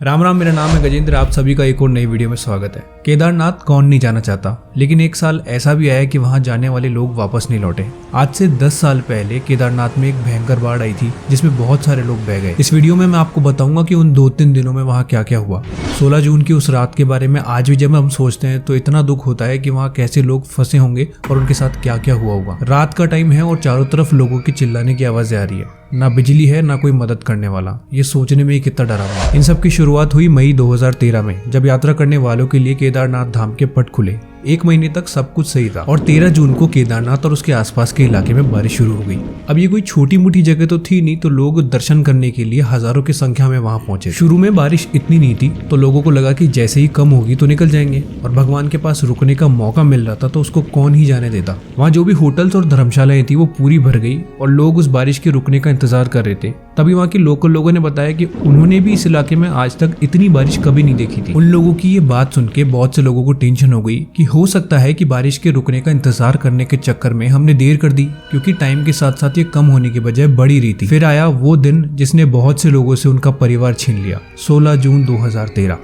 राम राम, मेरा नाम है गजेंद्र। आप सभी का एक और नई वीडियो में स्वागत है। केदारनाथ कौन नहीं जाना चाहता, लेकिन एक साल ऐसा भी आया कि वहां जाने वाले लोग वापस नहीं लौटे। आज से 10 साल पहले केदारनाथ में एक भयंकर बाढ़ आई थी जिसमें बहुत सारे लोग बह गए। इस वीडियो में मैं आपको बताऊंगा कि उन 2-3 दिनों में वहाँ क्या क्या हुआ। 16 जून की उस रात के बारे में आज भी जब हम सोचते हैं तो इतना दुख होता है कि वहाँ कैसे लोग फंसे होंगे और उनके साथ क्या क्या हुआ होगा। रात का टाइम है और चारों तरफ लोगों की चिल्लाने की आवाजें आ रही है। ना बिजली है ना कोई मदद करने वाला। ये सोचने में ही कितना डरावना। इन सब की शुरुआत हुई मई 2013 में, जब यात्रा करने वालों के लिए केदारनाथ धाम के पट खुले। 1 महीने तक सब कुछ सही था और 13 जून को केदारनाथ और उसके आसपास के इलाके में बारिश शुरू हो गई। अब ये कोई छोटी मोटी जगह तो थी नहीं, तो लोग दर्शन करने के लिए हजारों की संख्या में वहां पहुंचे। शुरू में बारिश इतनी नहीं थी तो लोगों को लगा कि जैसे ही कम होगी तो निकल जाएंगे, और भगवान के पास रुकने का मौका मिल रहा था तो उसको कौन ही जाने देता। वहाँ जो भी होटल्स और धर्मशालाएं थी वो पूरी भर गई और लोग उस बारिश के रुकने का इंतजार कर रहे थे। तभी वहाँ के लोकल लोगों ने बताया कि उन्होंने भी इस इलाके में आज तक इतनी बारिश कभी नहीं देखी थी। उन लोगों की ये बात सुन के बहुत से लोगों को टेंशन हो गई कि हो सकता है कि बारिश के रुकने का इंतजार करने के चक्कर में हमने देर कर दी, क्योंकि टाइम के साथ साथ ये कम होने की बजाय बढ़ी रही थी। फिर आया वो दिन जिसने बहुत से लोगों से उनका परिवार छीन लिया। 16 जून 2013।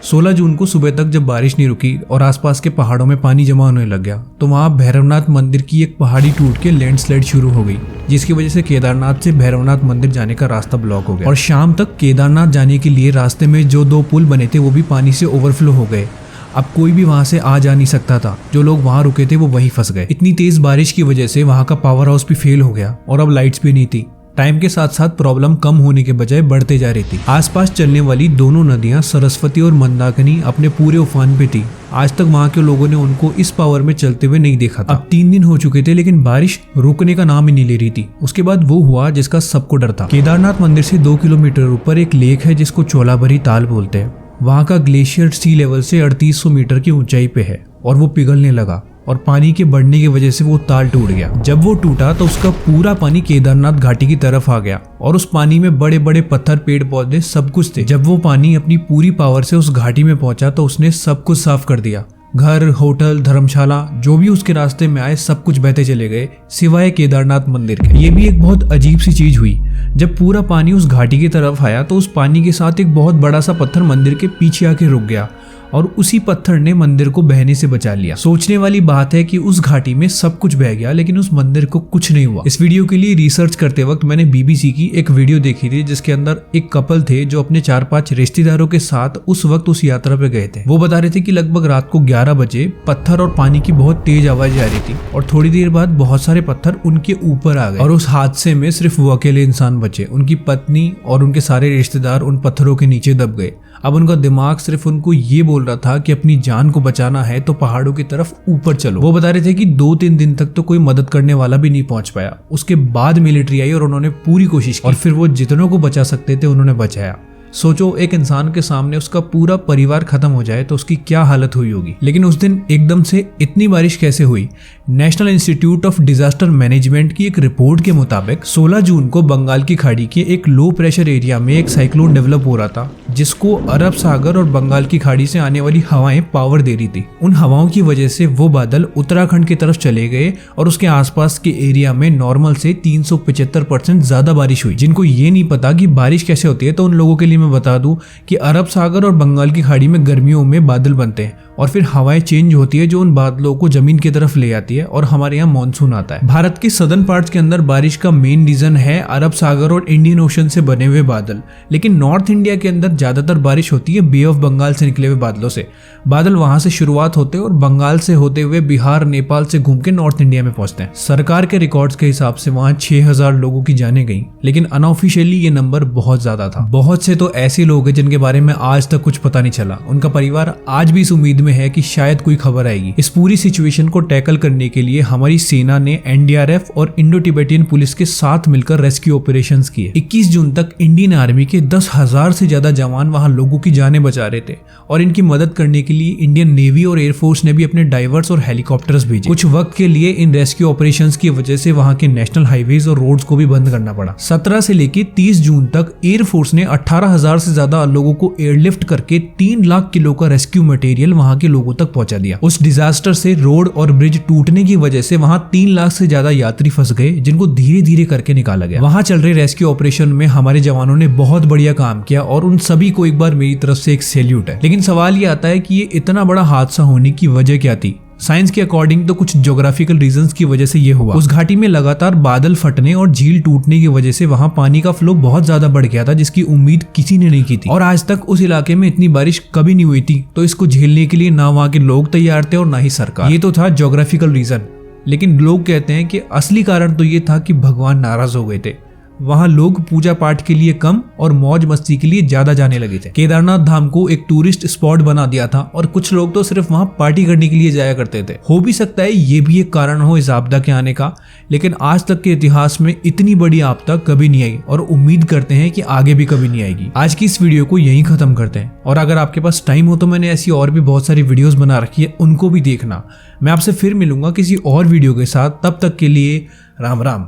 सोलह जून को सुबह तक जब बारिश नहीं रुकी और आसपास के पहाड़ों में पानी जमा होने लग गया तो वहां भैरवनाथ मंदिर की एक पहाड़ी टूट के लैंडस्लाइड शुरू हो गई, जिसकी वजह से केदारनाथ से भैरवनाथ मंदिर जाने का रास्ता ब्लॉक हो गया। और शाम तक केदारनाथ जाने के लिए रास्ते में जो 2 पुल बने थे वो भी पानी से ओवरफ्लो हो गए। अब कोई भी वहां से आ जा नहीं सकता था। जो लोग वहां रुके थे वो वहीं फंस गए। इतनी तेज बारिश की वजह से वहां का पावर हाउस भी फेल हो गया और अब लाइट्स भी नहीं थी। टाइम के साथ साथ प्रॉब्लम कम होने के बजाय बढ़ते जा रही थी। आसपास चलने वाली दोनों नदियां सरस्वती और मंदाकिनी अपने पूरे उफान पे थी। आज तक वहां के लोगों ने उनको इस पावर में चलते हुए नहीं देखा था। अब 3 दिन हो चुके थे लेकिन बारिश रुकने का नाम ही नहीं ले रही थी। उसके बाद वो हुआ जिसका सबको डर था। केदारनाथ मंदिर से 2 किलोमीटर ऊपर एक लेक है जिसको चोलाभरी ताल बोलते हैं। वहां का ग्लेशियर सी लेवल से 3800 मीटर की ऊंचाई पे है और वो पिघलने लगा और पानी के बढ़ने की वजह से वो ताल टूट गया। जब वो टूटा तो उसका पूरा पानी केदारनाथ घाटी की तरफ आ गया और उस पानी में बड़े बड़े पत्थर, पेड़ पौधे सब कुछ थे। जब वो पानी अपनी पूरी पावर से उस घाटी में पहुंचा तो उसने सब कुछ साफ कर दिया। घर, होटल, धर्मशाला जो भी उसके रास्ते में आए सब कुछ बहते चले गए सिवाय केदारनाथ मंदिर के। ये भी एक बहुत अजीब सी चीज हुई। जब पूरा पानी उस घाटी की तरफ आया तो उस पानी के साथ एक बहुत बड़ा सा पत्थर मंदिर के पीछे आके रुक गया और उसी पत्थर ने मंदिर को बहने से बचा लिया। सोचने वाली बात है कि उस घाटी में सब कुछ बह गया लेकिन उस मंदिर को कुछ नहीं हुआ। इस वीडियो के लिए रिसर्च करते वक्त मैंने BBC की एक वीडियो देखी थी जिसके अंदर एक कपल थे जो अपने 4-5 रिश्तेदारों के साथ उस वक्त उस यात्रा पे गए थे। वो बता रहे थे कि लगभग रात को 11 बजे पत्थर और पानी की बहुत तेज आवाज आ रही थी और थोड़ी देर बाद बहुत सारे पत्थर उनके ऊपर आ गए और उस हादसे में सिर्फ वो अकेले इंसान बचे। उनकी पत्नी और उनके सारे रिश्तेदार उन पत्थरों के नीचे दब गए। अब उनका दिमाग सिर्फ उनको ये बोल रहा था कि अपनी जान को बचाना है तो पहाड़ों की तरफ ऊपर चलो। वो बता रहे थे कि 2-3 दिन तक तो कोई मदद करने वाला भी नहीं पहुंच पाया। उसके बाद मिलिट्री आई और उन्होंने पूरी कोशिश की और फिर वो जितनों को बचा सकते थे उन्होंने बचाया। सोचो, एक इंसान के सामने उसका पूरा परिवार खत्म हो जाए तो उसकी क्या हालत हुई होगी। लेकिन उस दिन एकदम से इतनी बारिश कैसे हुई? National institute of disaster management की एक रिपोर्ट के मुताबिक 16 जून को बंगाल की खाड़ी के एक लो प्रेशर एरिया में एक साइक्लोन डेवलप हो रहा था जिसको अरब सागर और बंगाल की खाड़ी से आने वाली हवाएं पावर दे रही थी। उन हवाओं की वजह से वो बादल उत्तराखंड की तरफ चले गए और उसके आसपास के एरिया में नॉर्मल से 375% ज्यादा बारिश हुई। जिनको ये नहीं पता कि बारिश कैसे होती है तो उन लोगों के लिए मैं बता दूं कि अरब सागर और बंगाल की खाड़ी में गर्मियों में बादल बनते हैं और फिर हवाएं चेंज होती है जो उन बादलों को जमीन की तरफ ले आती है और हमारे यहाँ मानसून आता है। भारत के सदर्न पार्ट्स के अंदर बारिश का मेन रीजन है अरब सागर और इंडियन ओशन से बने हुए बादल, लेकिन नॉर्थ इंडिया के अंदर ज्यादातर बारिश होती है बे ऑफ बंगाल से निकले हुए बादलों से। बादल वहां से शुरुआत होते हैं और बंगाल से होते हुए बिहार, नेपाल से घूम के नॉर्थ इंडिया में पहुंचते हैं। सरकार के रिकॉर्ड्स के हिसाब से वहां 6000 लोगों की जानें गई, लेकिन अनऑफिशियली ये नंबर बहुत ज्यादा था। बहुत से तो ऐसे लोग हैं जिनके बारे में आज तक कुछ पता नहीं चला। उनका परिवार आज भी इस उम्मीद में है कि शायद कोई खबर आएगी। इस पूरी सिचुएशन को टैकल करने के लिए हमारी सेना ने NDRF और इंडो टिबेटियन पुलिस के साथ मिलकर रेस्क्यू ऑपरेशंस किए। 21 जून तक इंडियन आर्मी के 10,000 से ज्यादा जवान वहां लोगों की जानें बचा रहे थे और इनकी मदद करने के लिए इंडियन नेवी और एयरफोर्स ने भी अपने डाइवर्स और हेलीकॉप्टर्स भेजे। कुछ वक्त के लिए इन रेस्क्यू ऑपरेशंस की वजह से वहां के नेशनल हाईवेज और रोड्स को भी बंद करना पड़ा। 17 से लेकर 30 जून तक एयरफोर्स ने 18,000 से ज्यादा लोगों को एयरलिफ्ट करके 3 लाख किलो का रेस्क्यू मटेरियल वहां वहां के लोगों तक पहुंचा दिया। उस डिजास्टर से रोड और ब्रिज टूटने की वजह से वहां 3 लाख से ज्यादा यात्री फंस गए, जिनको धीरे धीरे करके निकाला गया। वहां चल रहे रेस्क्यू ऑपरेशन में हमारे जवानों ने बहुत बढ़िया काम किया और उन सभी को एक बार मेरी तरफ से एक सैल्यूट है। लेकिन सवाल ये आता है कि ये इतना बड़ा हादसा होने की वजह क्या थी। साइंस के अकॉर्डिंग तो कुछ ज्योग्राफिकल रीजंस की वजह से ये हुआ। उस घाटी में लगातार बादल फटने और झील टूटने की वजह से वहां पानी का फ्लो बहुत ज्यादा बढ़ गया था, जिसकी उम्मीद किसी ने नहीं की थी। और आज तक उस इलाके में इतनी बारिश कभी नहीं हुई थी, तो इसको झेलने के लिए ना वहां के लोग तैयार थे और ना ही सरकार। ये तो था ज्योग्राफिकल रीजन, लेकिन लोग कहते हैं कि असली कारण तो ये था कि भगवान नाराज हो गए थे। वहां लोग पूजा पाठ के लिए कम और मौज मस्ती के लिए ज्यादा जाने लगे थे। केदारनाथ धाम को एक टूरिस्ट स्पॉट बना दिया था और कुछ लोग तो सिर्फ वहां पार्टी करने के लिए जाया करते थे। हो भी सकता है ये भी एक कारण हो इस आपदा के आने का, लेकिन आज तक के इतिहास में इतनी बड़ी आपदा कभी नहीं आई और उम्मीद करते हैं कि आगे भी कभी नहीं आएगी। आज की इस वीडियो को यहीं खत्म करते हैं, और अगर आपके पास टाइम हो तो मैंने ऐसी और भी बहुत सारी वीडियोस बना रखी है, उनको भी देखना। मैं आपसे फिर मिलूंगा किसी और वीडियो के साथ, तब तक के लिए राम राम।